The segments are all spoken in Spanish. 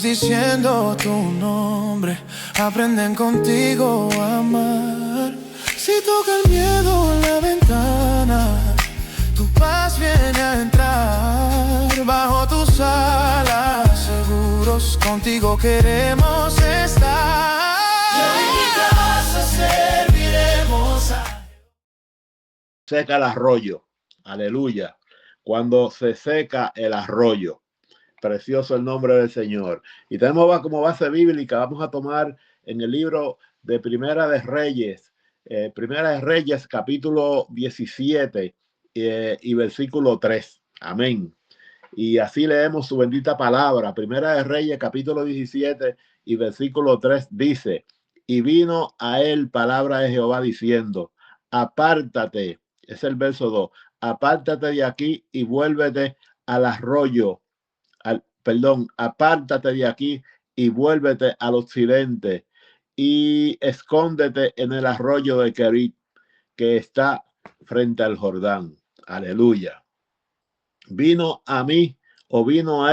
Diciendo tu nombre, aprenden contigo a amar. Si toca el miedo en la ventana, tu paz viene a entrar. Bajo tus alas, seguros contigo queremos estar. Y en mi casa serviremos a... Seca el arroyo, aleluya. Cuando se seca el arroyo, precioso el nombre del Señor. Y tenemos como base bíblica, vamos a tomar en el libro de Primera de Reyes, capítulo 17 y versículo 3. Amén. Y así leemos su bendita palabra. Primera de Reyes, capítulo 17 y versículo 3 dice: y vino a él palabra de Jehová diciendo: apártate, es el verso 2, apártate de aquí y vuélvete al arroyo, apártate de aquí y vuélvete al occidente y escóndete en el arroyo de Kerit, que está frente al Jordán. Aleluya. Vino a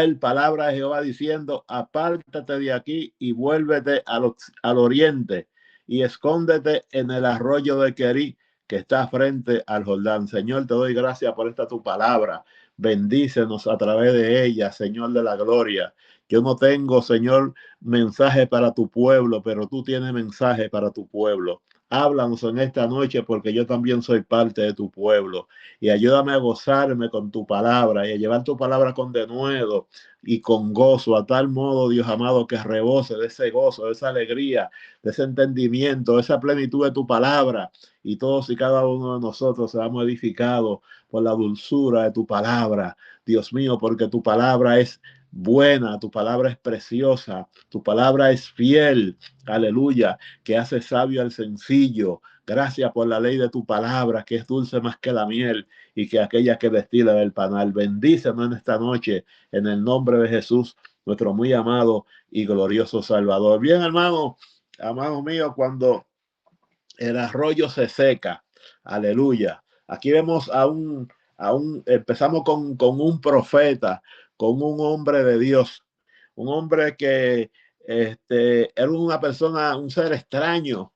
él palabra de Jehová diciendo: apártate de aquí y vuélvete al oriente y escóndete en el arroyo de Kerit, que está frente al Jordán. Señor, te doy gracias por esta tu palabra. Bendícenos a través de ella, Señor de la gloria. Yo no tengo, Señor, mensaje para tu pueblo, pero tú tienes mensaje para tu pueblo. Háblanos en esta noche, porque yo también soy parte de tu pueblo. Y ayúdame a gozarme con tu palabra y a llevar tu palabra con denuedo y con gozo, a tal modo, Dios amado, que rebose de ese gozo, de esa alegría, de ese entendimiento, de esa plenitud de tu palabra. Y todos y cada uno de nosotros seamos edificados por la dulzura de tu palabra, Dios mío, porque tu palabra es buena, tu palabra es preciosa, tu palabra es fiel, aleluya, que hace sabio al sencillo. Gracias por la ley de tu palabra, que es dulce más que la miel y que aquella que destila del panal. Bendícenos en esta noche, en el nombre de Jesús, nuestro muy amado y glorioso Salvador. Bien, hermano, amado mío, cuando el arroyo se seca, aleluya. Aquí vemos empezamos con un profeta, con un hombre de Dios, un hombre que era una persona, un ser extraño,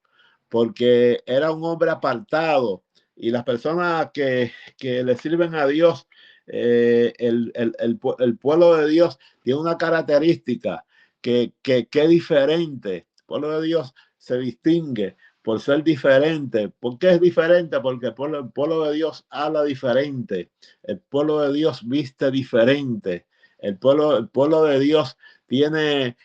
porque era un hombre apartado, y las personas que le sirven a Dios, el pueblo de Dios tiene una característica que es diferente. El pueblo de Dios se distingue por ser diferente. ¿Por qué es diferente? Porque el pueblo de Dios habla diferente, el pueblo de Dios viste diferente, el pueblo de Dios tiene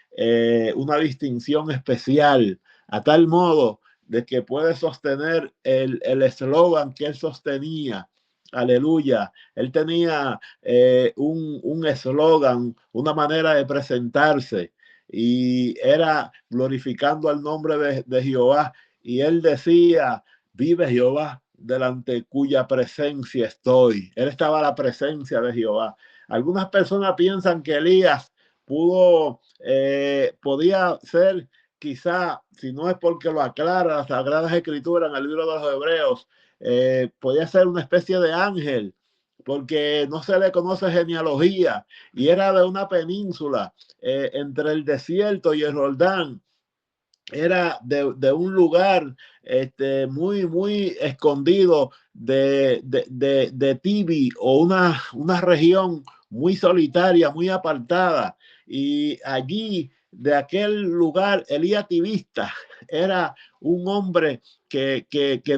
una distinción especial, a tal modo de que puede sostener el eslogan que él sostenía. Aleluya. Él tenía un eslogan, una manera de presentarse, y era glorificando al nombre de Jehová. Y él decía: vive Jehová, delante cuya presencia estoy. Él estaba a la presencia de Jehová. Algunas personas piensan que Elías podía ser, quizá, si no es porque lo aclara las Sagradas Escrituras en el libro de los Hebreos, podía ser una especie de ángel, porque no se le conoce genealogía, y era de una península entre el desierto y el Jordán. Era de un lugar muy escondido de Tibi, o una región muy solitaria, muy apartada. Y allí, de aquel lugar, Elías Tibista era un hombre que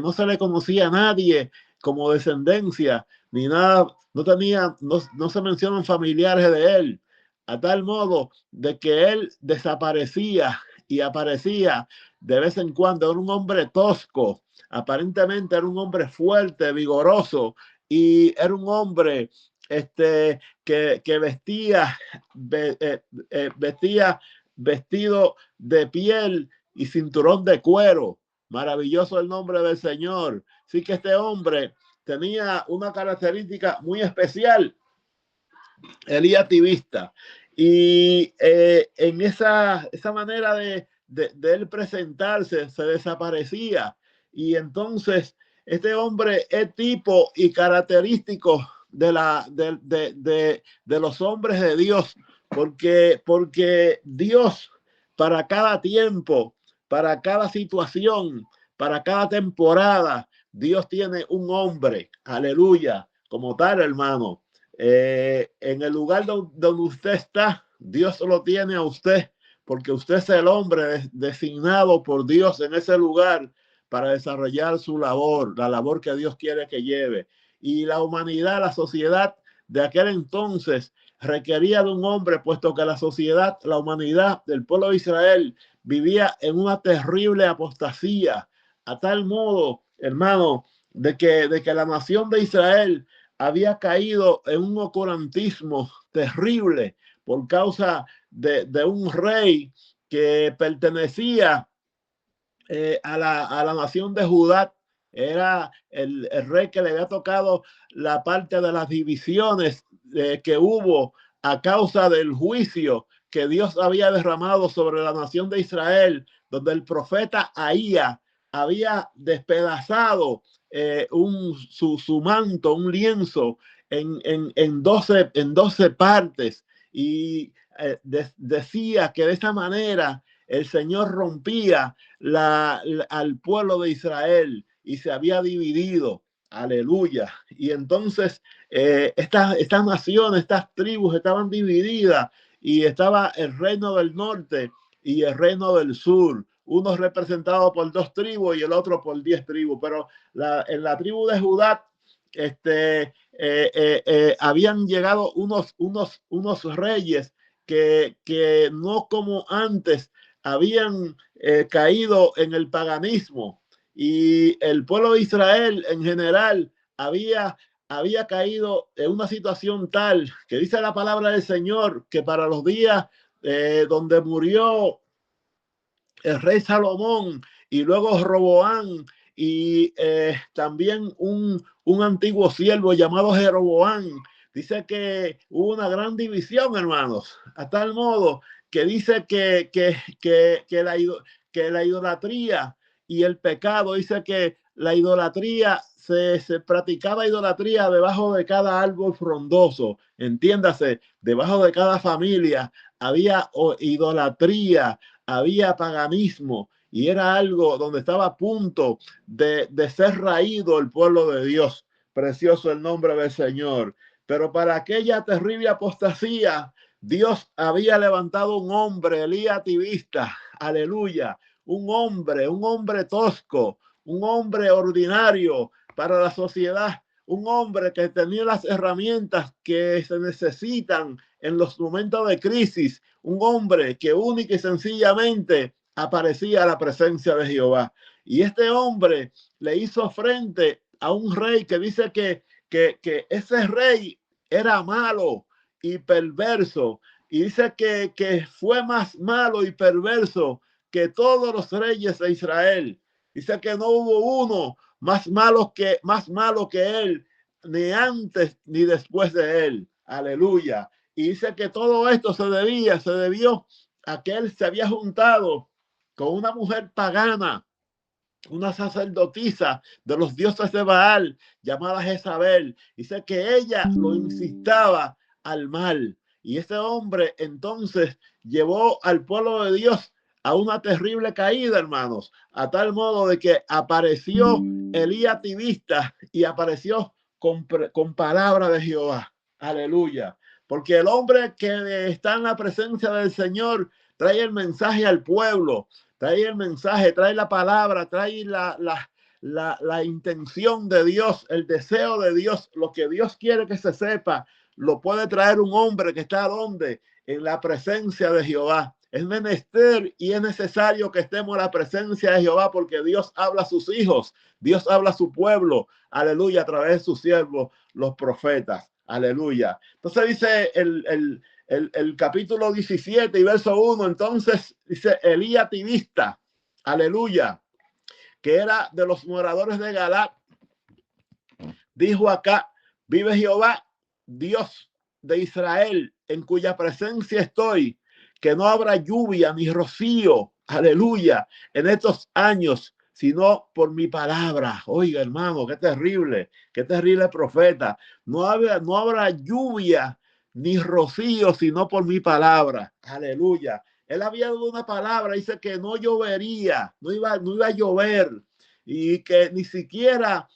no se le conocía a nadie como descendencia, ni nada, no se mencionan familiares de él, a tal modo de que él desaparecía y aparecía de vez en cuando. Era un hombre tosco, aparentemente era un hombre fuerte, vigoroso, y era un hombre que vestía vestido de piel y cinturón de cuero. Maravilloso el nombre del Señor. Sí, que este hombre tenía una característica muy especial, Elías Tibista. Y en esa manera de él presentarse, se desaparecía. Y entonces este hombre es tipo y característico de los hombres de Dios, porque Dios, para cada tiempo, para cada situación, para cada temporada, Dios tiene un hombre, aleluya, como tal, hermano. En el lugar donde usted está, Dios lo tiene a usted, porque usted es el hombre designado por Dios en ese lugar para desarrollar su labor, la labor que Dios quiere que lleve. Y la humanidad, la sociedad de aquel entonces requería de un hombre, puesto que la sociedad, la humanidad del pueblo de Israel vivía en una terrible apostasía, a tal modo, hermano, de que la nación de Israel había caído en un oscurantismo terrible por causa de un rey que pertenecía a la nación de Judá. Era el rey que le había tocado la parte de las divisiones que hubo a causa del juicio que Dios había derramado sobre la nación de Israel, donde el profeta Ahía había despedazado su manto, un lienzo, en 12 partes, y decía que de esa manera el Señor rompía al pueblo de Israel y se había dividido. Aleluya. Y entonces estas naciones, estas tribus estaban divididas, y estaba el reino del norte y el reino del sur, uno representado por 2 tribus y el otro por 10 tribus. Pero en la tribu de Judá habían llegado unos reyes que no como antes habían caído en el paganismo, y el pueblo de Israel en general había caído en una situación tal que dice la palabra del Señor que para los días donde murió el rey Salomón y luego Roboán, y también un antiguo siervo llamado Jeroboán, dice que hubo una gran división, hermanos, a tal modo que dice que la idolatría y el pecado, dice que la idolatría se practicaba idolatría debajo de cada árbol frondoso, entiéndase, debajo de cada familia había idolatría, había paganismo, y era algo donde estaba a punto de ser raído el pueblo de Dios. Precioso el nombre del Señor. Pero para aquella terrible apostasía, Dios había levantado un hombre, Elías Tivista, aleluya, un hombre tosco, un hombre ordinario para la sociedad, un hombre que tenía las herramientas que se necesitan en los momentos de crisis, un hombre que única y sencillamente aparecía a la presencia de Jehová. Y este hombre le hizo frente a un rey que dice que ese rey era malo y perverso, y dice que fue más malo y perverso que todos los reyes de Israel. Dice que no hubo uno más malo que él, ni antes ni después de él. Aleluya. Y dice que todo esto se debió a que él se había juntado con una mujer pagana, una sacerdotisa de los dioses de Baal, llamada Jezabel. Dice que ella lo incitaba al mal. Y este hombre entonces llevó al pueblo de Dios a una terrible caída, hermanos, a tal modo de que apareció Elías Tivista y apareció con palabra de Jehová. Aleluya. Porque el hombre que está en la presencia del Señor trae el mensaje al pueblo, trae el mensaje, trae la palabra, trae la intención de Dios, el deseo de Dios, lo que Dios quiere que se sepa, lo puede traer un hombre que está donde, en la presencia de Jehová. Es menester y es necesario que estemos en la presencia de Jehová, porque Dios habla a sus hijos, Dios habla a su pueblo, aleluya, a través de sus siervos, los profetas, aleluya. Entonces dice el capítulo 17 y verso 1, entonces dice Elías Tivista, aleluya, que era de los moradores de Galaad, dijo acá: vive Jehová, Dios de Israel, en cuya presencia estoy, que no habrá lluvia ni rocío, aleluya, en estos años, sino por mi palabra. Oiga, hermano, qué terrible profeta. No habrá lluvia ni rocío, sino por mi palabra. Aleluya. Él había dado una palabra, dice que no llovería, no iba a llover, y que ni siquiera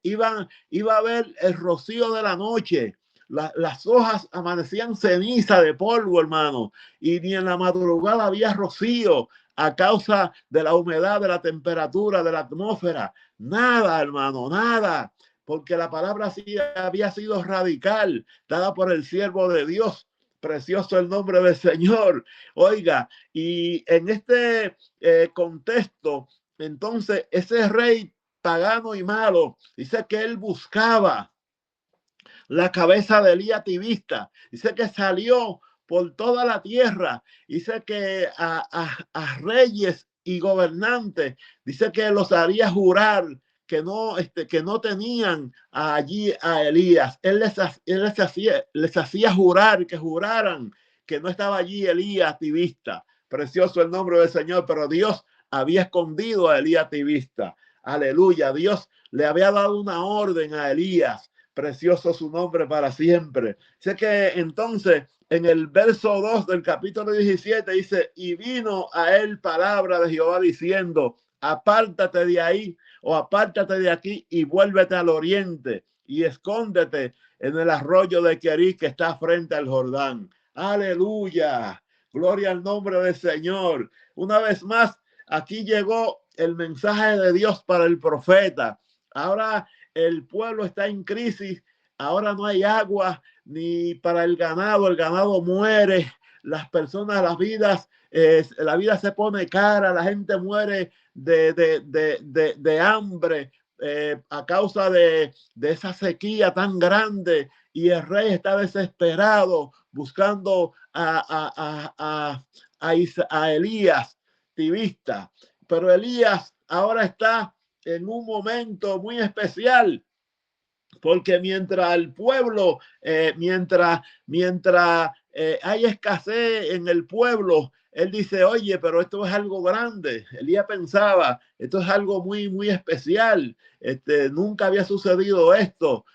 iba a haber el rocío de la noche. Las hojas amanecían ceniza de polvo, hermano, y ni en la madrugada había rocío a causa de la humedad, de la temperatura, de la atmósfera. Nada, hermano, nada, porque la palabra sí había sido radical, dada por el siervo de Dios. Precioso el nombre del Señor. Oiga, y en este contexto, entonces, ese rey pagano y malo, dice que él buscaba la cabeza de Elías Tibista. Dice que salió por toda la tierra. Dice que a reyes y gobernantes, dice que los haría jurar que no tenían allí a Elías. Él les hacía jurar, que juraran que no estaba allí Elías Tibista. Precioso el nombre del Señor, pero Dios había escondido a Elías Tibista. Aleluya, Dios le había dado una orden a Elías. Precioso su nombre para siempre. Sé que entonces en el verso 2 del capítulo 17 dice, y vino a él palabra de Jehová diciendo, apártate de ahí o apártate de aquí y vuélvete al oriente y escóndete en el arroyo de Querí que está frente al Jordán. Aleluya. Gloria al nombre del Señor. Una vez más, aquí llegó el mensaje de Dios para el profeta. Ahora el pueblo está en crisis, ahora no hay agua ni para el ganado muere, las personas, las vidas, la vida se pone cara, la gente muere de hambre a causa de esa sequía tan grande, y el rey está desesperado buscando a Elías Tibista, pero Elías ahora está en un momento muy especial, porque mientras el pueblo, mientras hay escasez en el pueblo, él dice, oye, pero esto es algo grande. Elías pensaba, esto es algo muy especial. Nunca había sucedido esto,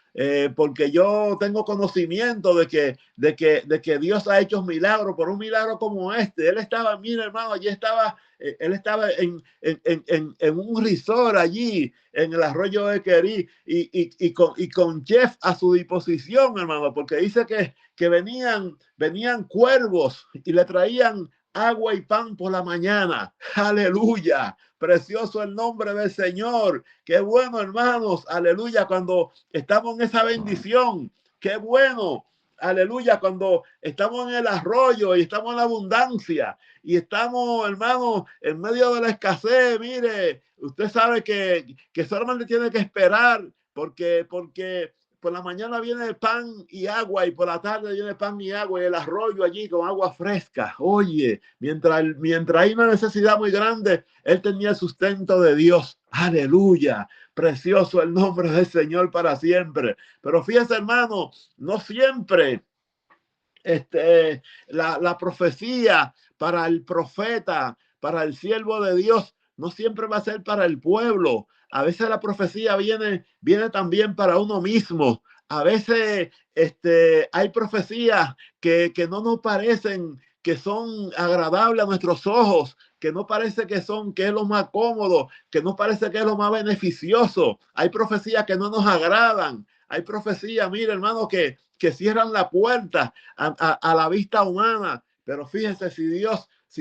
porque yo tengo conocimiento de que Dios ha hecho milagros, por un milagro como este. Él estaba, mira hermano, allí estaba, él estaba en un resort allí, en el arroyo de Querí, y con chef a su disposición, hermano, porque dice que venían cuervos y le traían agua y pan por la mañana. Aleluya. Precioso el nombre del Señor. Qué bueno, hermanos. Aleluya. Cuando estamos en esa bendición. Qué bueno. Aleluya. Cuando estamos en el arroyo y estamos en la abundancia y estamos, hermanos, en medio de la escasez. Mire, usted sabe que solamente tiene que esperar porque por la mañana viene pan y agua y por la tarde viene pan y agua y el arroyo allí con agua fresca. Oye, mientras hay una necesidad muy grande, él tenía el sustento de Dios. Aleluya. Precioso el nombre del Señor para siempre. Pero fíjese, hermano, no siempre la profecía para el profeta, para el siervo de Dios, no siempre va a ser para el pueblo. A veces la profecía viene también para uno mismo. A veces hay profecías que no nos parecen que son agradables a nuestros ojos, que no parece que es lo más cómodo, que no parece que es lo más beneficioso. Hay profecías que no nos agradan. Hay profecías, mire hermano, que cierran la puerta a la vista humana. Pero fíjense, si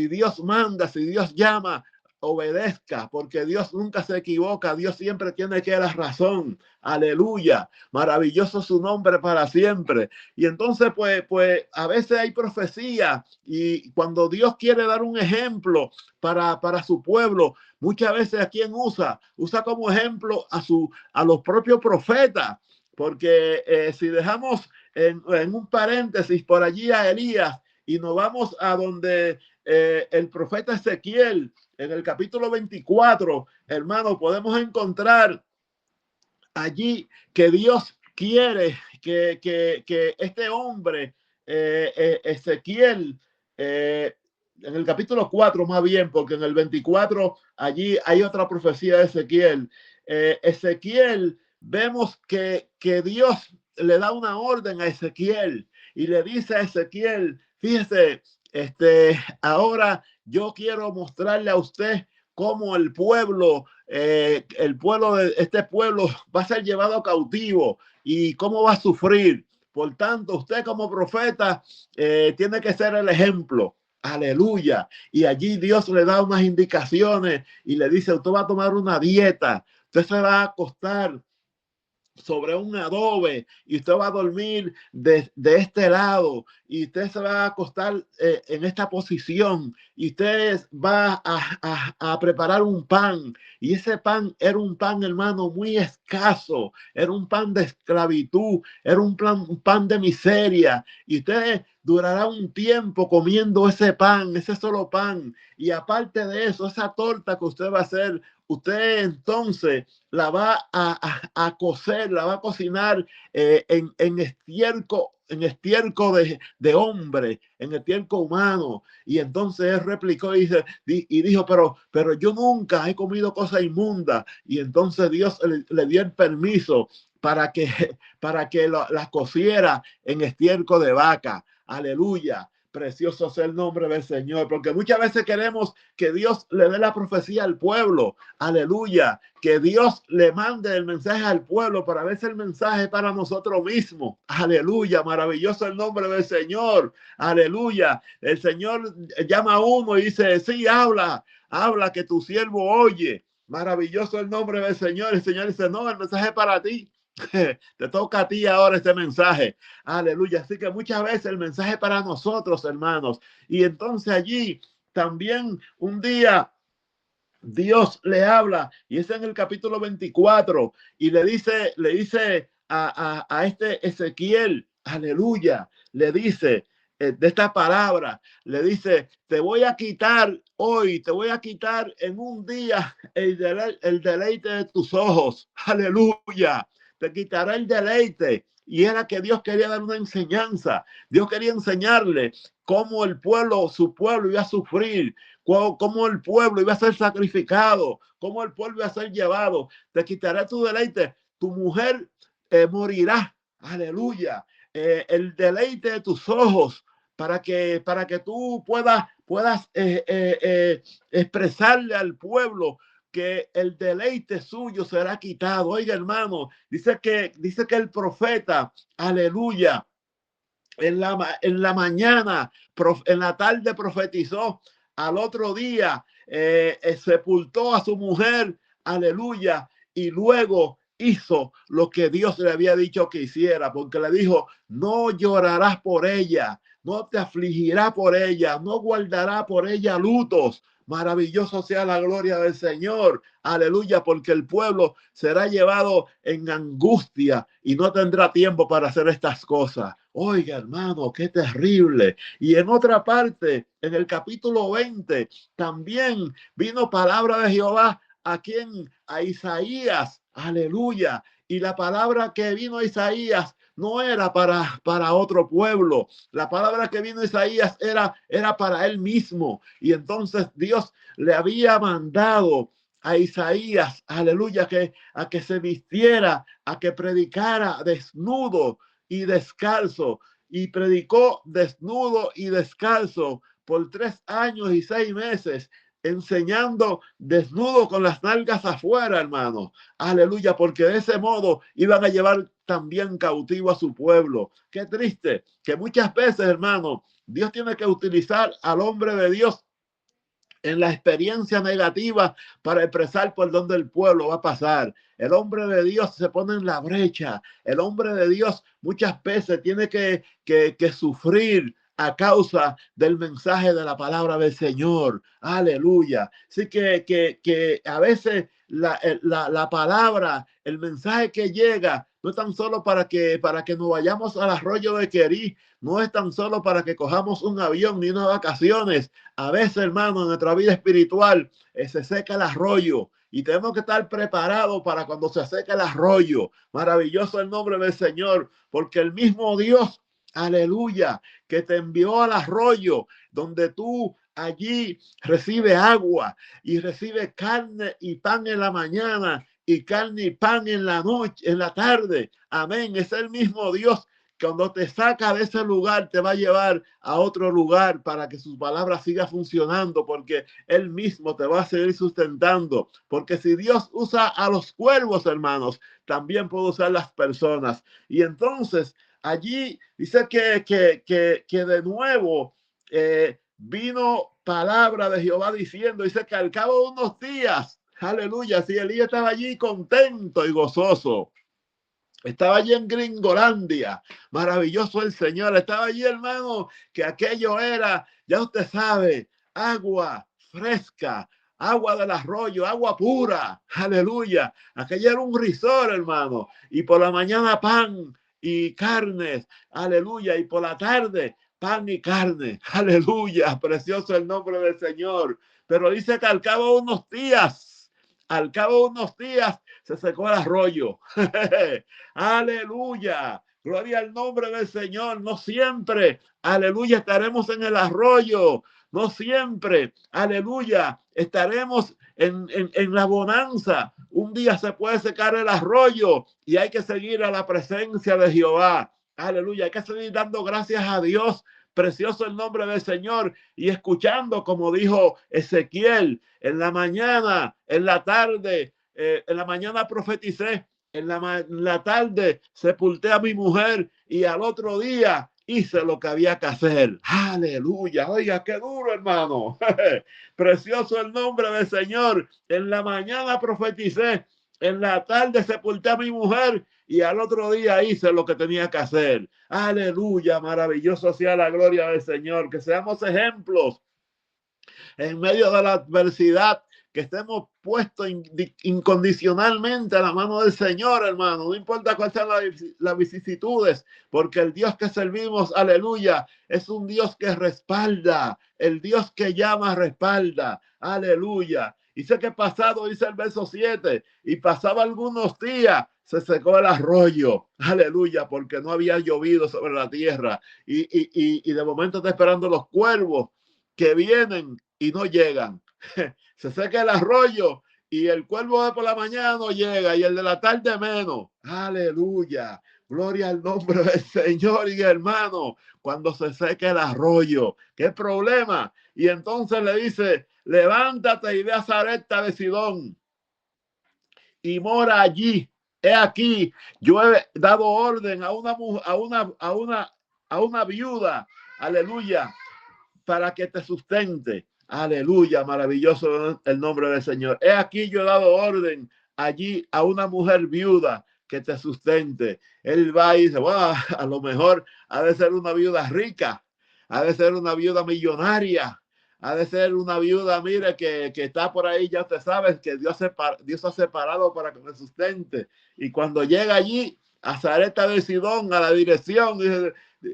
Dios manda, si Dios llama, obedezca, porque Dios nunca se equivoca. Dios siempre tiene que la razón. Aleluya. Maravilloso su nombre para siempre. Y entonces, pues a veces hay profecía, y cuando Dios quiere dar un ejemplo para su pueblo, muchas veces a quien usa como ejemplo a los propios profetas. Porque si dejamos en un paréntesis por allí a Elías y nos vamos a donde el profeta Ezequiel, en el capítulo 24, hermano, podemos encontrar allí que Dios quiere que este hombre, Ezequiel, en el capítulo 4 más bien, porque en el 24 allí hay otra profecía de Ezequiel. Ezequiel, vemos que Dios le da una orden a Ezequiel y le dice a Ezequiel, fíjese, ahora yo quiero mostrarle a usted cómo el pueblo de este pueblo va a ser llevado cautivo y cómo va a sufrir. Por tanto, usted como profeta tiene que ser el ejemplo. Aleluya. Y allí Dios le da unas indicaciones y le dice, usted va a tomar una dieta, usted se va a acostar sobre un adobe y usted va a dormir de este lado y usted se va a acostar en esta posición y usted va a preparar un pan y ese pan era un pan, hermano, muy escaso, era un pan de esclavitud, era un pan de miseria y usted durará un tiempo comiendo ese pan, ese solo pan y aparte de eso, esa torta que usted va a hacer, usted entonces la va a cocer, la va a cocinar en estiércol de hombre, en estiércol humano. Y entonces él replicó y dijo, pero yo nunca he comido cosa inmunda. Y entonces Dios le dio el permiso para que la cociera en estiércol de vaca. Aleluya. Precioso es el nombre del Señor, porque muchas veces queremos que Dios le dé la profecía al pueblo. Aleluya. Que Dios le mande el mensaje al pueblo para ver si el mensaje para nosotros mismos. Aleluya. Maravilloso el nombre del Señor. Aleluya. El Señor llama a uno y dice, sí, habla que tu siervo oye. Maravilloso el nombre del Señor. El Señor dice, no, el mensaje es para ti. Te toca a ti ahora este mensaje. Aleluya. Así que muchas veces el mensaje para nosotros, hermanos. Y entonces allí también un día Dios le habla y es en el capítulo 24 y le dice a este Ezequiel, aleluya, le dice de esta palabra, le dice, te voy a quitar hoy, te voy a quitar en un día el deleite de tus ojos. Aleluya. Te quitará el deleite. Y era que Dios quería dar una enseñanza. Dios quería enseñarle cómo su pueblo iba a sufrir, cómo el pueblo iba a ser sacrificado, cómo el pueblo iba a ser llevado. Te quitará tu deleite. Tu mujer morirá. Aleluya. El deleite de tus ojos para que tú puedas expresarle al pueblo que el deleite suyo será quitado. Oiga, hermano, dice que el profeta, aleluya, en la mañana, en la tarde profetizó, al otro día sepultó a su mujer, aleluya, y luego hizo lo que Dios le había dicho que hiciera, porque le dijo, no llorarás por ella, no te afligirás por ella, no guardará por ella lutos. Maravilloso sea la gloria del Señor. Aleluya, porque el pueblo será llevado en angustia y no tendrá tiempo para hacer estas cosas. Oiga, hermano, qué terrible. Y en otra parte, en el capítulo 20, también vino palabra de Jehová a Isaías. Aleluya. Y la palabra que vino a Isaías no era para otro pueblo. La palabra que vino a Isaías era para él mismo. Y entonces Dios le había mandado a Isaías, aleluya, a que se vistiera, a que predicara desnudo y descalzo. Y predicó desnudo y descalzo por 3 años y 6 meses, enseñando desnudo con las nalgas afuera, hermano. Aleluya, porque de ese modo iban a llevar también cautivo a su pueblo. Qué triste que muchas veces, hermano, Dios tiene que utilizar al hombre de Dios en la experiencia negativa para expresar por dónde el pueblo va a pasar. El hombre de Dios se pone en la brecha. El hombre de Dios muchas veces tiene que sufrir a causa del mensaje de la palabra del Señor. Aleluya. Así que a veces la palabra, el mensaje que llega, no es tan solo para que nos vayamos al arroyo de Querí, no es tan solo para que cojamos un avión ni unas vacaciones. A veces, hermano, en nuestra vida espiritual se seca el arroyo y tenemos que estar preparados para cuando se seque el arroyo. Maravilloso el nombre del Señor, porque el mismo Dios, aleluya, que te envió al arroyo donde tú allí recibe agua y recibe carne y pan en la mañana y carne y pan en la noche, en la tarde. Amén. Es el mismo Dios. Cuando te saca de ese lugar, te va a llevar a otro lugar para que sus palabras sigan funcionando, porque Él mismo te va a seguir sustentando. Porque si Dios usa a los cuervos, hermanos, también puede usar las personas. Y entonces, allí dice que de nuevo vino palabra de Jehová diciendo, dice que al cabo de unos días, aleluya, si Elías estaba allí contento y gozoso. Estaba allí en Gringolandia, maravilloso el Señor. Estaba allí, hermano, que aquello era, ya usted sabe, agua fresca, agua del arroyo, agua pura, aleluya. Aquello era un risor, hermano. Y por la mañana pan y carnes, aleluya. Y por la tarde pan y carne, aleluya. Precioso el nombre del Señor. Pero dice que al cabo de unos días, se secó el arroyo. Aleluya. Gloria al nombre del Señor. No siempre, aleluya, estaremos en el arroyo. No siempre, aleluya, estaremos en la bonanza. Un día se puede secar el arroyo y hay que seguir a la presencia de Jehová. Aleluya, hay que seguir dando gracias a Dios. Precioso el nombre del Señor y escuchando, como dijo Ezequiel, en la mañana, en la tarde, en la mañana profeticé, en la tarde sepulté a mi mujer y al otro día hice lo que había que hacer. Aleluya. Oiga, qué duro, hermano. Precioso el nombre del Señor. En la mañana profeticé, en la tarde sepulté a mi mujer y al otro día hice lo que tenía que hacer. Aleluya. Maravilloso sea la gloria del Señor. Que seamos ejemplos en medio de la adversidad, que estemos puestos incondicionalmente a la mano del Señor, hermano. No importa cuáles sean las vicisitudes, porque el Dios que servimos, aleluya, es un Dios que respalda. El Dios que llama respalda. Aleluya. Y sé que pasado, dice el verso 7, y pasaba algunos días, se secó el arroyo. Aleluya, porque no había llovido sobre la tierra. Y de momento está esperando los cuervos que vienen y no llegan. Se seca el arroyo y el cuervo de por la mañana no llega y el de la tarde menos. Aleluya. Gloria al nombre del Señor y hermano. Cuando se seca el arroyo, ¿qué problema? Y entonces le dice, levántate y ve a Sarepta de Sidón y mora allí. He aquí, yo he dado orden a una viuda, aleluya, para que te sustente. Aleluya, maravilloso el nombre del Señor. He aquí yo he dado orden allí a una mujer viuda que te sustente. Él va y dice, bueno, a lo mejor ha de ser una viuda rica, ha de ser una viuda millonaria, ha de ser una viuda, mire, que está por ahí, ya usted sabe, que Dios ha separado para que me sustente. Y cuando llega allí, a Sarepta de Sidón, a la dirección, dice,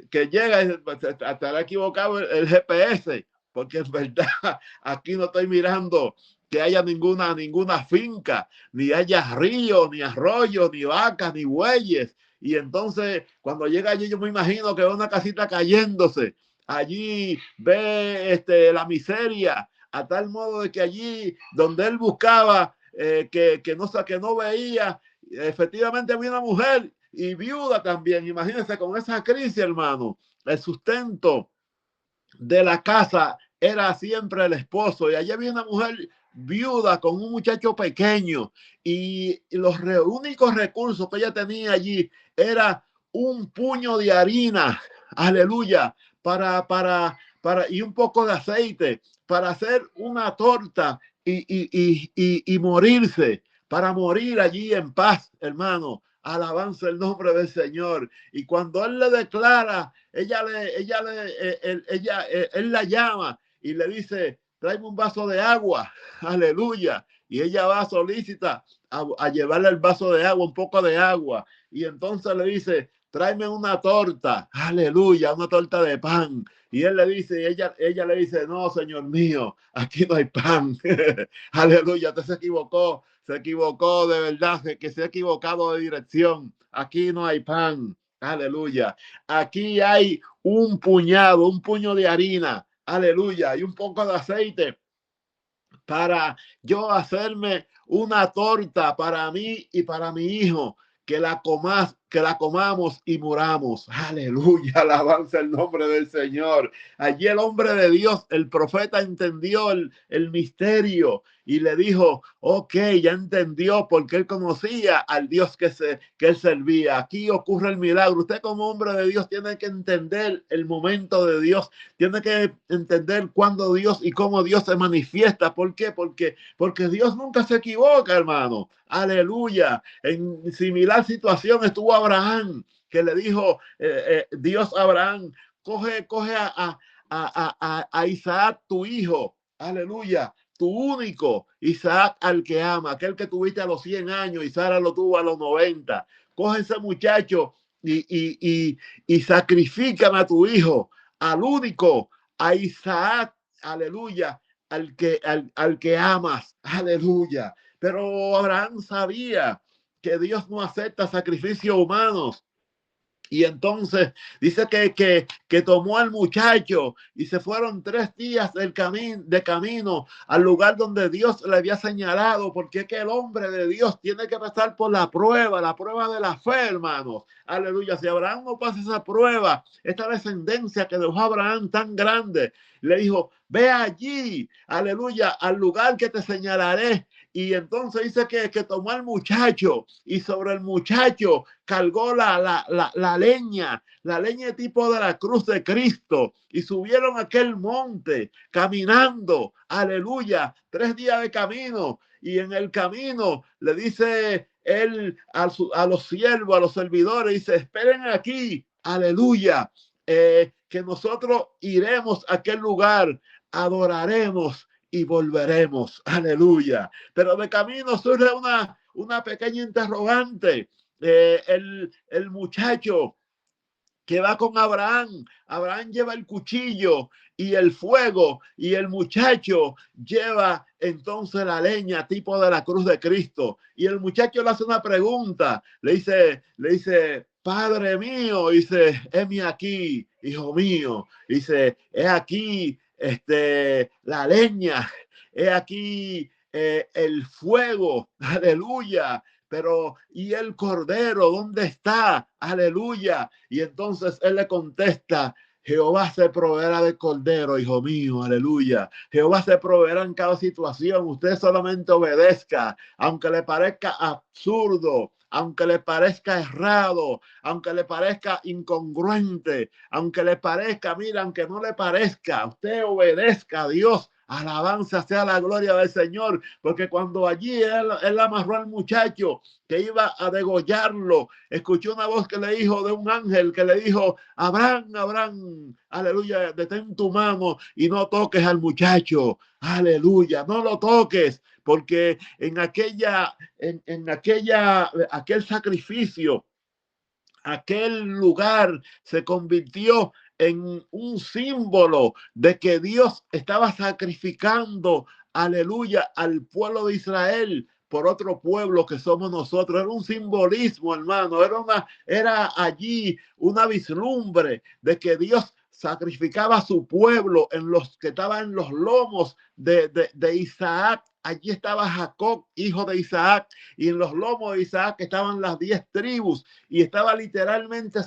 que llega, estará equivocado el GPS, porque es verdad, aquí no estoy mirando que haya ninguna finca, ni haya río, ni arroyo, ni vacas, ni bueyes. Y entonces, cuando llega allí, yo me imagino que ve una casita cayéndose. Allí ve la miseria, a tal modo de que allí donde él buscaba, que no veía, efectivamente había una mujer y viuda también. Imagínense con esa crisis, hermano. El sustento de la casa era siempre el esposo y allí había una mujer viuda con un muchacho pequeño y los únicos recursos que ella tenía allí era un puño de harina, aleluya, y un poco de aceite para hacer una torta y morirse, para morir allí en paz, hermano. Alabanza el nombre del Señor. Y cuando él le declara, él la llama y le dice, tráeme un vaso de agua. Aleluya. Y ella va solícita a llevarle el vaso de agua, un poco de agua. Y entonces le dice, tráeme una torta. Aleluya, una torta de pan. Y él le dice, ella le dice, no, Señor mío, aquí no hay pan. Aleluya, usted se equivocó de verdad, que se ha equivocado de dirección. Aquí no hay pan. Aleluya. Aquí hay un puño de harina. Aleluya. Y un poco de aceite para yo hacerme una torta para mí y para mi hijo, que la comamos y muramos. Aleluya, alabanza el nombre del Señor. Allí el hombre de Dios, el profeta, entendió el misterio y le dijo, ok, ya entendió, porque él conocía al Dios que él servía. Aquí ocurre el milagro. Usted como hombre de Dios tiene que entender el momento de Dios, tiene que entender cuándo Dios y cómo Dios se manifiesta. ¿Por qué? Porque Dios nunca se equivoca, hermano. Aleluya. En similar situación estuvo Abraham, que le dijo Dios a Abraham, coge a Isaac, tu hijo. Aleluya. Tu único, Isaac al que ama, aquel que tuviste a los 100 años y Sara lo tuvo a los 90. Coge ese muchacho y sacrifican a tu hijo, al único, a Isaac, aleluya, al que amas, aleluya. Pero Abraham sabía que Dios no acepta sacrificios humanos. Y entonces dice que tomó al muchacho y se fueron 3 días de camino al lugar donde Dios le había señalado, porque es que el hombre de Dios tiene que pasar por la prueba de la fe, hermanos. Aleluya. Si Abraham no pasa esa prueba, esta descendencia que dejó Abraham tan grande, le dijo, ve allí, aleluya, al lugar que te señalaré. Y entonces dice que tomó al muchacho y sobre el muchacho cargó la leña tipo de la cruz de Cristo y subieron a aquel monte caminando, aleluya, 3 días de camino. Y en el camino le dice él a los siervos, a los servidores, dice, esperen aquí, aleluya, que nosotros iremos a aquel lugar, adoraremos y volveremos. Aleluya. Pero de camino surge una pequeña interrogante. El muchacho que va con Abraham, Abraham lleva el cuchillo y el fuego y el muchacho lleva entonces la leña tipo de la cruz de Cristo. Y el muchacho le hace una pregunta, le dice, Padre mío, dice, heme aquí, hijo mío, dice, he aquí la leña, he aquí el fuego, aleluya. Pero, ¿y el cordero dónde está? Aleluya. Y entonces él le contesta, Jehová se proveerá de cordero, hijo mío, aleluya. Jehová se proveerá en cada situación. Usted solamente obedezca, aunque le parezca absurdo, aunque le parezca errado, aunque le parezca incongruente, aunque le parezca, mira, aunque no le parezca, usted obedezca a Dios. Alabanza sea la gloria del Señor, porque cuando allí él amarró al muchacho que iba a degollarlo, escuchó una voz que le dijo de un ángel que le dijo, Abraham, Abraham, aleluya, detén tu mano y no toques al muchacho, aleluya, no lo toques, porque en aquel sacrificio, aquel lugar se convirtió en un símbolo de que Dios estaba sacrificando, aleluya, al pueblo de Israel por otro pueblo que somos nosotros. Era un simbolismo, hermano. Era allí una vislumbre de que Dios sacrificaba a su pueblo en los que estaban en los lomos de Isaac. Allí estaba Jacob, hijo de Isaac, y en los lomos de Isaac estaban las 10 tribus, y estaba literalmente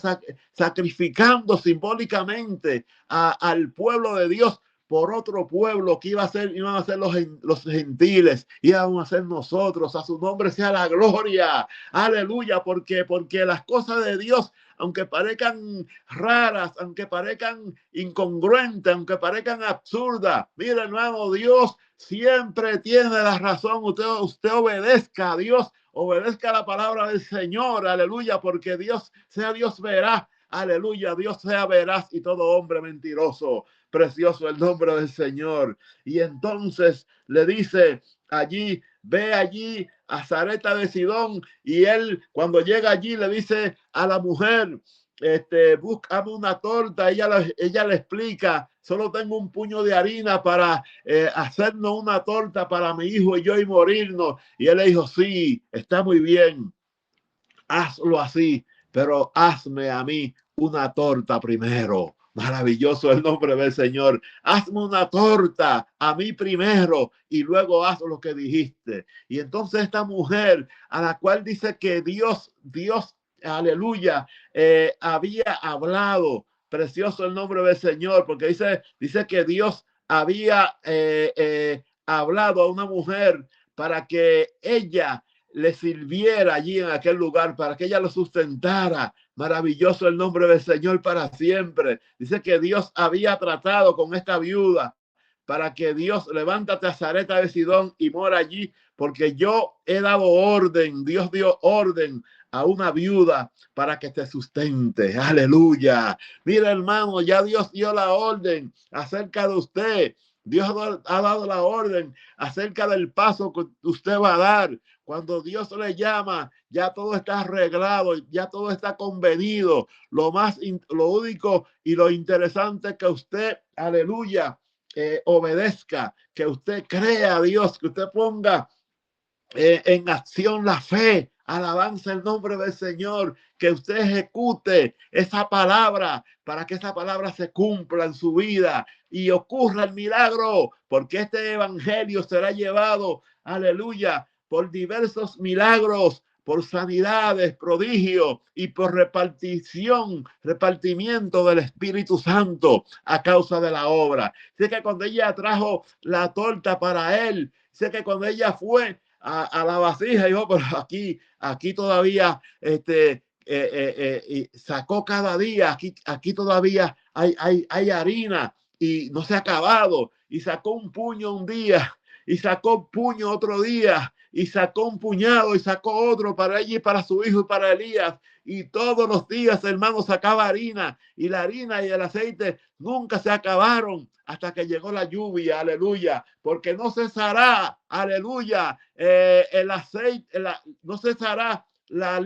sacrificando simbólicamente al pueblo de Dios por otro pueblo que iban a ser los gentiles, iban a ser nosotros. A su nombre sea la gloria, aleluya, porque las cosas de Dios, aunque parezcan raras, aunque parezcan incongruentes, aunque parezcan absurdas, mira, hermano, Dios siempre tiene la razón. Usted obedezca a Dios, obedezca la palabra del Señor, aleluya, porque Dios veraz, aleluya, Dios sea veraz y todo hombre mentiroso. Precioso el nombre del Señor. Y entonces le dice allí, ve allí a Sarepta de Sidón, y él cuando llega allí le dice a la mujer, búscame una torta. Ella le explica, solo tengo un puño de harina para hacernos una torta para mi hijo y yo y morirnos. Y él le dijo, sí, está muy bien, hazlo así, pero hazme a mí una torta primero. Maravilloso el nombre del Señor. Hazme una torta a mí primero y luego haz lo que dijiste. Y entonces esta mujer a la cual dice que Dios, aleluya, había hablado. Precioso el nombre del Señor, porque dice que Dios había hablado a una mujer para que ella le sirviera allí en aquel lugar, para que ella lo sustentara. Maravilloso el nombre del Señor para siempre. Dice que Dios había tratado con esta viuda para que Dios levántate a Sarepta de Sidón y mora allí, porque yo he dado orden, Dios dio orden a una viuda para que te sustente. Aleluya. Mira, hermano, ya Dios dio la orden acerca de usted. Dios ha dado la orden acerca del paso que usted va a dar. Cuando Dios le llama, ya todo está arreglado, ya todo está convenido. Lo único y lo interesante es que usted, aleluya, obedezca, que usted crea a Dios, que usted ponga en acción la fe. Alabanza el nombre del Señor, que usted ejecute esa palabra para que esa palabra se cumpla en su vida y ocurra el milagro, porque este evangelio será llevado, aleluya, por diversos milagros, por sanidades, prodigios y por repartimiento del Espíritu Santo a causa de la obra. Sé que cuando ella trajo la torta para él, sé que cuando ella fue a la vasija, dijo, pero aquí todavía y sacó cada día, aquí todavía hay harina y no se ha acabado, y sacó un puño un día y sacó un puño otro día y sacó un puñado y sacó otro para ella y para su hijo y para Elías, y todos los días, hermanos, sacaba harina, y la harina y el aceite nunca se acabaron hasta que llegó la lluvia, aleluya, porque no cesará, aleluya, el aceite, no cesará la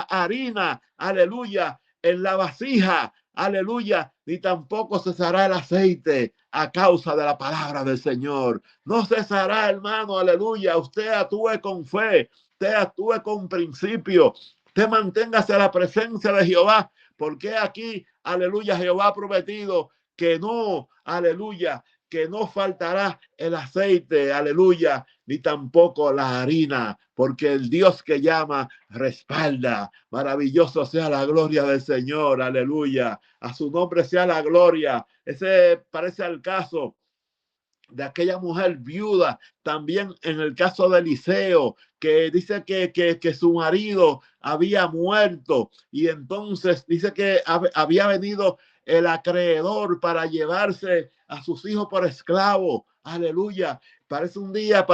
harina, aleluya, en la vasija, aleluya, ni tampoco cesará el aceite a causa de la palabra del Señor. No cesará, hermano, aleluya. Usted actúe con fe, usted actúe con principio, usted manténgase a la presencia de Jehová, porque aquí, aleluya, Jehová ha prometido que no, aleluya, que no faltará el aceite, aleluya, ni tampoco la harina, porque el Dios que llama respalda. Maravilloso sea la gloria del Señor, aleluya. A su nombre sea la gloria. Ese parece al caso de aquella mujer viuda, también en el caso de Eliseo, que dice que su marido había muerto, y entonces dice que había venido el acreedor para llevarse a sus hijos por esclavo. Aleluya. Parece un día,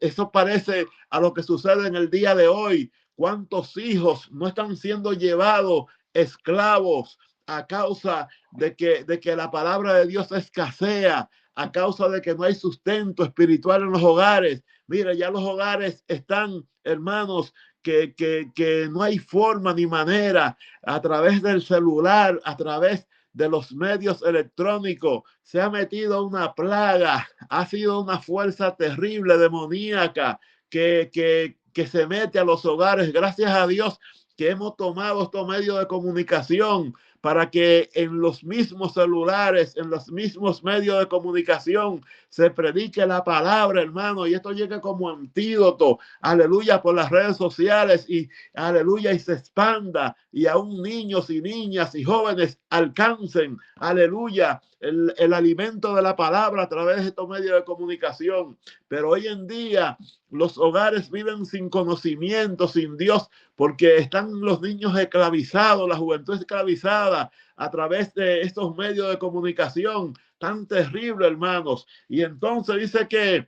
eso parece a lo que sucede en el día de hoy. ¿Cuántos hijos no están siendo llevados esclavos a causa de que la palabra de Dios escasea, a causa de que no hay sustento espiritual en los hogares? Mira, ya los hogares están, hermanos, que no hay forma ni manera, a través del celular, a través de los medios electrónicos, se ha metido una plaga, ha sido una fuerza terrible, demoníaca, que se mete a los hogares. Gracias a Dios que hemos tomado estos medios de comunicación para que en los mismos celulares, en los mismos medios de comunicación, se predique la palabra, hermano, y esto llegue como antídoto, aleluya, por las redes sociales, y aleluya, y se expanda, y aún niños y niñas y jóvenes alcancen, aleluya, el alimento de la palabra a través de estos medios de comunicación. Pero hoy en día los hogares viven sin conocimiento, sin Dios, porque están los niños esclavizados, la juventud esclavizada a través de estos medios de comunicación tan terrible, hermanos. Y entonces dice que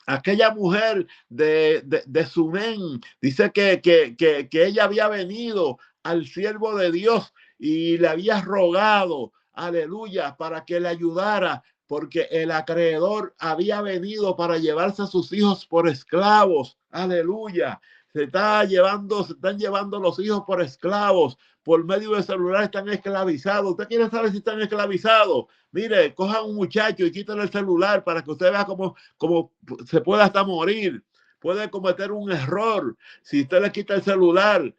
aquella mujer de Sunén, dice que ella había venido al siervo de Dios y le había rogado, aleluya, para que le ayudara, porque el acreedor había venido para llevarse a sus hijos por esclavos, aleluya. Se están llevando los hijos por esclavos, por medio del celular están esclavizados. ¿Usted quiere saber si están esclavizados? Mire, coja un muchacho y quítale el celular para que usted vea cómo se puede hasta morir. Puede cometer un error si usted le quita el celular.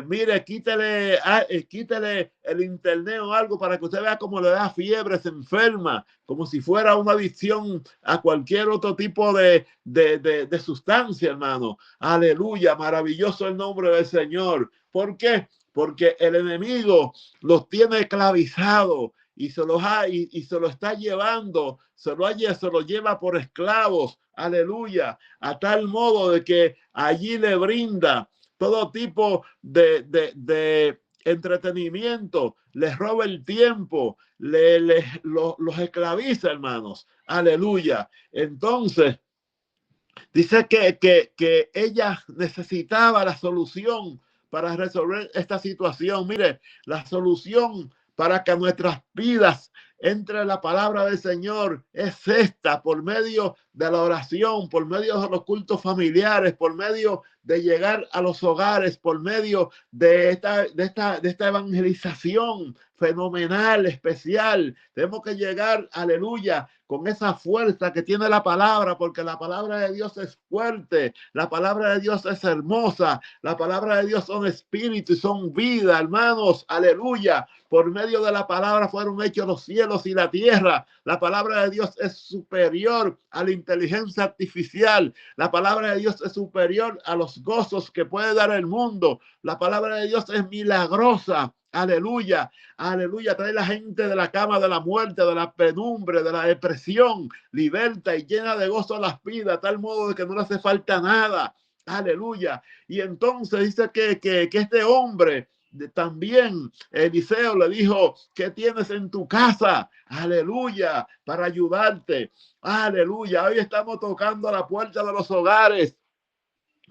Mire, quítele el internet o algo para que usted vea cómo le da fiebre, se enferma, como si fuera una adicción a cualquier otro tipo de sustancia, hermano. Aleluya, maravilloso el nombre del Señor. ¿Por qué? Porque el enemigo los tiene esclavizados y se lo está llevando, se lo lleva por esclavos, aleluya, a tal modo de que allí le brinda todo tipo de entretenimiento, les roba el tiempo, los esclaviza, hermanos, aleluya. Entonces, dice que ella necesitaba la solución para resolver esta situación. Mire, la solución para que nuestras vidas entre la palabra del Señor es esta, por medio de la oración, por medio de los cultos familiares, por medio de llegar a los hogares, por medio de esta evangelización fenomenal, especial. Tenemos que llegar, aleluya, con esa fuerza que tiene la palabra, porque la palabra de Dios es fuerte, la palabra de Dios es hermosa, la palabra de Dios son espíritu y son vida, hermanos, aleluya. Por medio de la palabra fueron hechos los cielos y la tierra. La palabra de Dios es superior a la inteligencia artificial. La palabra de Dios es superior a los gozos que puede dar el mundo. La palabra de Dios es milagrosa. Aleluya, aleluya, trae la gente de la cama de la muerte, de la penumbre, de la depresión, liberta y llena de gozo a las vidas, tal modo de que no le hace falta nada. Aleluya. Y entonces dice que este hombre también, Eliseo le dijo, ¿qué tienes en tu casa? Aleluya, para ayudarte. Aleluya, hoy estamos tocando a la puerta de los hogares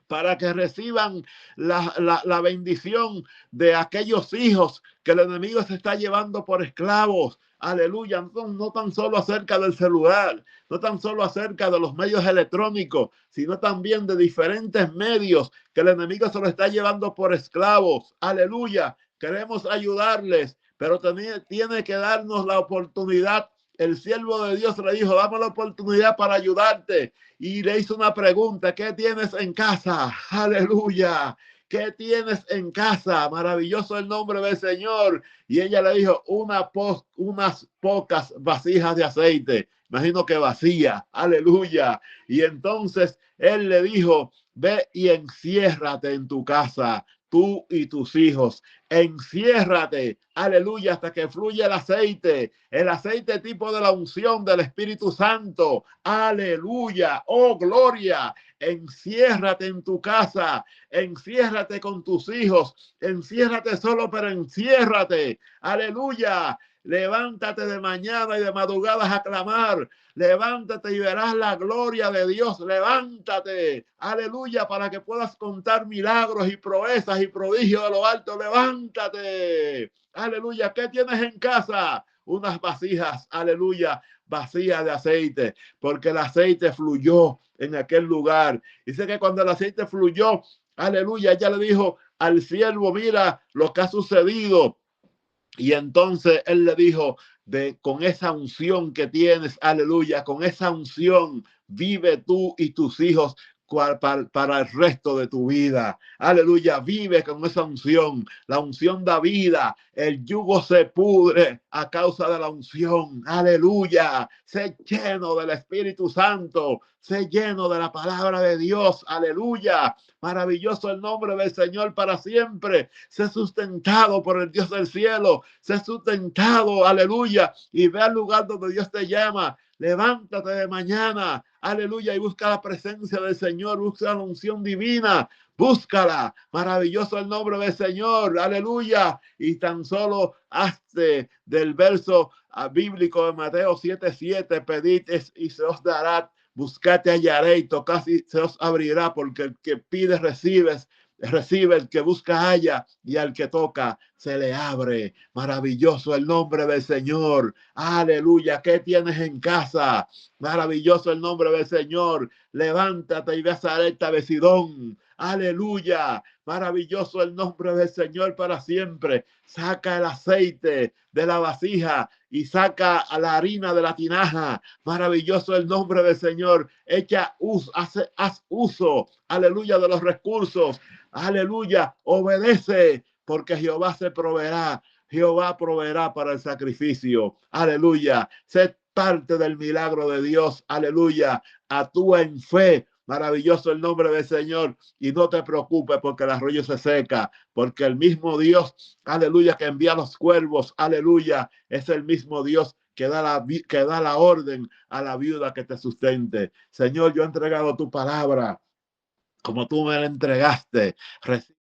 para que reciban la bendición de aquellos hijos que el enemigo se está llevando por esclavos. Aleluya, no tan solo acerca del celular, no tan solo acerca de los medios electrónicos, sino también de diferentes medios que el enemigo se lo está llevando por esclavos. Aleluya, queremos ayudarles, pero tiene que darnos la oportunidad. El siervo de Dios le dijo, dame la oportunidad para ayudarte. Y le hizo una pregunta, ¿qué tienes en casa? Aleluya. ¿Qué tienes en casa? Maravilloso el nombre del Señor. Y ella le dijo, unas pocas vasijas de aceite. Imagino que vacía. Aleluya. Y entonces él le dijo, ve y enciérrate en tu casa, tú y tus hijos. Enciérrate, aleluya, hasta que fluya el aceite tipo de la unción del Espíritu Santo. Aleluya, oh gloria. Enciérrate en tu casa, enciérrate con tus hijos, enciérrate solo, pero enciérrate. Aleluya. Levántate de mañana y de madrugadas a clamar. Levántate y verás la gloria de Dios. Levántate, aleluya, para que puedas contar milagros y proezas y prodigios de lo alto. Levántate, aleluya. ¿Qué tienes en casa? Unas vasijas, aleluya, vacías de aceite, porque el aceite fluyó en aquel lugar. Dice que cuando el aceite fluyó, aleluya, ella le dijo al siervo, mira lo que ha sucedido. Y entonces él le dijo, con esa unción que tienes, aleluya, con esa unción vive tú y tus hijos para el resto de tu vida. Aleluya, vive con esa unción. La unción da vida. El yugo se pudre a causa de la unción. Aleluya. Sé lleno del Espíritu Santo. Sé lleno de la palabra de Dios. Aleluya. Maravilloso el nombre del Señor para siempre. Sé sustentado por el Dios del cielo. Sé sustentado. Aleluya. Y ve al lugar donde Dios te llama. Levántate de mañana, aleluya, y busca la presencia del Señor, busca la unción divina, búscala, maravilloso el nombre del Señor, aleluya, y tan solo hazte del verso bíblico de Mateo 7:7, pedid y se os dará, buscad y hallaréis, tocad y se os abrirá, porque el que pide recibe, el que busca halla, y al que toca se le abre. Maravilloso el nombre del Señor. Aleluya. ¿Qué tienes en casa? Maravilloso el nombre del Señor. Levántate y ve a Sarepta de Sidón. Aleluya. Maravilloso el nombre del Señor para siempre. Saca el aceite de la vasija y saca a la harina de la tinaja. Maravilloso el nombre del Señor. Haz uso, aleluya, de los recursos. Aleluya, obedece, porque Jehová se proveerá. Jehová proveerá para el sacrificio. Aleluya. Sé parte del milagro de Dios. Aleluya. Actúa en fe. Maravilloso el nombre del Señor. Y no te preocupes porque el arroyo se seca. Porque el mismo Dios, aleluya, que envía los cuervos, aleluya, es el mismo Dios que da la orden a la viuda que te sustente. Señor, yo he entregado tu palabra como tú me la entregaste. Recibe